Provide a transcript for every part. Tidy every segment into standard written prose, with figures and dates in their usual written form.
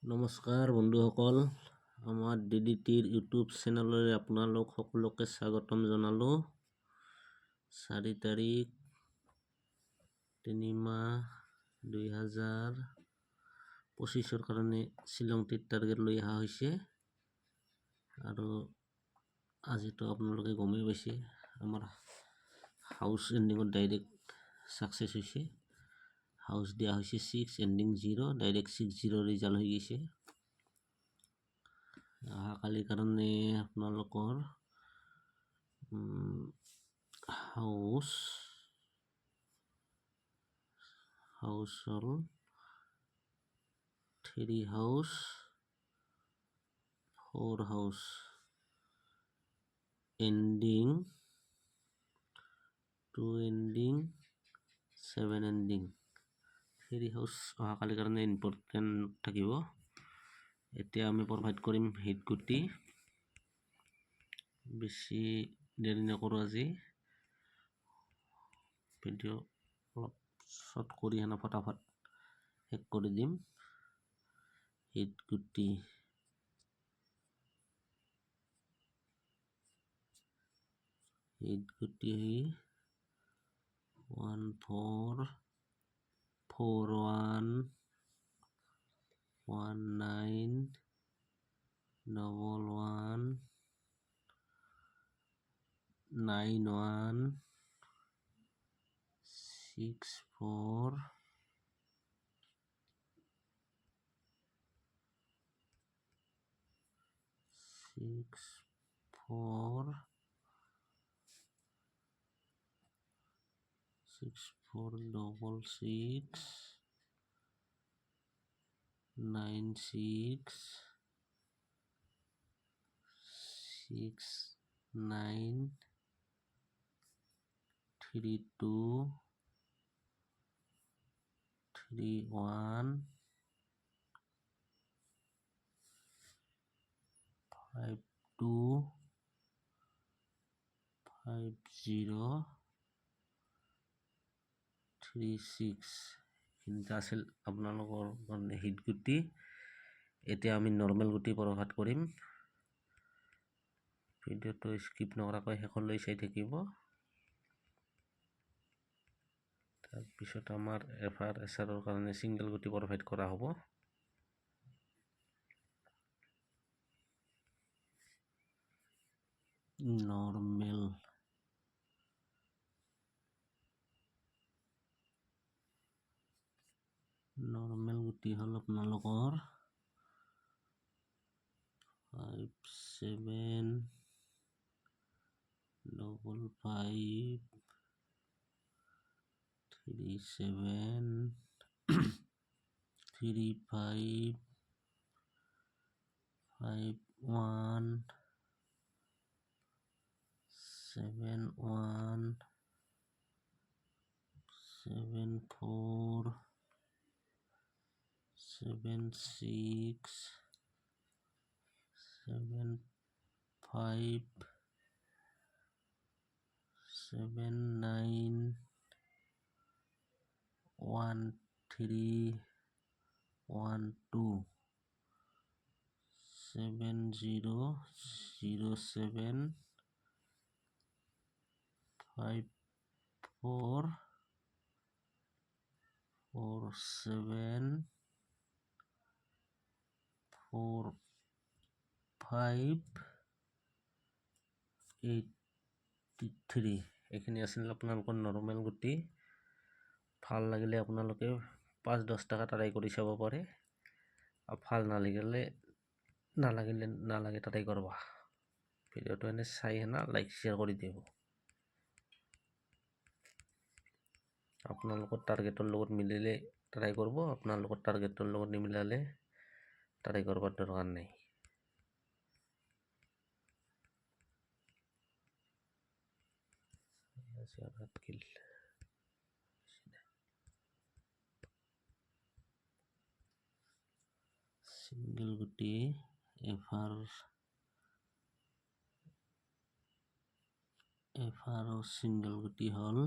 নমস্কাৰ বন্ধুসকল, আমাৰ DDTৰ ইউটিউব চেনেললৈ আপোনালোক সকলোকে স্বাগতম জনালো। 4 তাৰিখ 3 মাহ 2025 কাৰণে শ্বিলং ট্ৰিপ টাৰ্গেট লৈ অহা হৈছে। আৰু আজিতো আপোনালোকে গমেই পাইছে আমাৰ হাউচ এণ্ডিঙত ডাইৰেক্ট ছাকচেছ হৈছে। হাউচ দিয়া হৈছে 6 এণ্ডিং 0, ডাইৰেক্ট 6-0 ৰিজাল্ট হৈ গৈছে। অহাকালিৰ কাৰণে আপোনালোকৰ হাউচ হ'ল 3 house 4 house ending 2 ending 7 ending 3 house অহাকালিৰ কাৰণে ইম্পৰ্টেণ্ট থাকিব। এতিয়া আমি প্ৰভাইড কৰিম হিট গুটি। বেছি দেৰি নকৰোঁ, আজি ভিডিঅ' অলপ শ্বৰ্ট কৰি হেনে ফটাফট শেষ কৰি দিম। হিট গুটি (1441) 1911 91 64 66 96 69 32 31 52 50 36 এইখিনিতে আছিল আপোনালোকৰ কাৰণে হিট গুটি। এতিয়া আমি নৰ্মেল গুটি প্ৰভাইড কৰিম। ভিডিঅ'টো স্কিপ নকৰাকৈ শেষলৈ চাই থাকিব। তাৰপিছত আমাৰ FRSRৰ কাৰণে ছিংগল গুটি প্ৰভাইড কৰা হ'ব। নৰ্মেল গুটি হ'ল আপোনালোকৰ 5755 37 35 51 71 74 76 75 79 13 12 70 07 54 47 45 83 এইখিনি আছিল আপোনালোকৰ নৰ্মেল গুটি। ভাল লাগিলে আপোনালোকে 5-10 টকা ট্ৰাই কৰি চাব পাৰে, আৰু ভাল নালাগে ট্ৰাই কৰবা। ভিডিঅ'টো এনে চাই হেনা লাইক শ্বেয়াৰ কৰি দিব। আপোনালোকৰ টাৰ্গেটৰ লগত মিলিলে ট্ৰাই কৰিব, আপোনালোকৰ টাৰ্গেটৰ লগত নিমিলালে ট্ৰাই কৰবাৰ দৰকাৰ নাই। সিঙ্গেল গুটি এফাৰ সিঙ্গেল গুটি হ'ল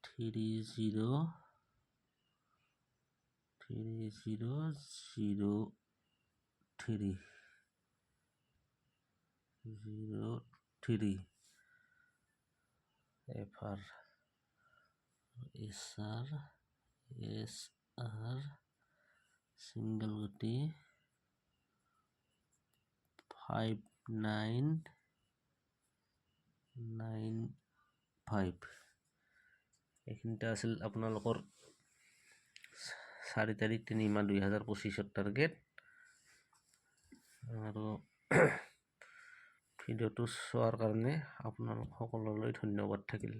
30 3003 FR SR single gati 5995 এইখিনিতে আছিল আপোনালোকৰ 4 তাৰিখ 3 মাহ 2025 টাৰ্গেট আৰু ভিডিঅ'টো চোৱাৰ কাৰণে আপোনালোক সকলোলৈ ধন্যবাদ থাকিল।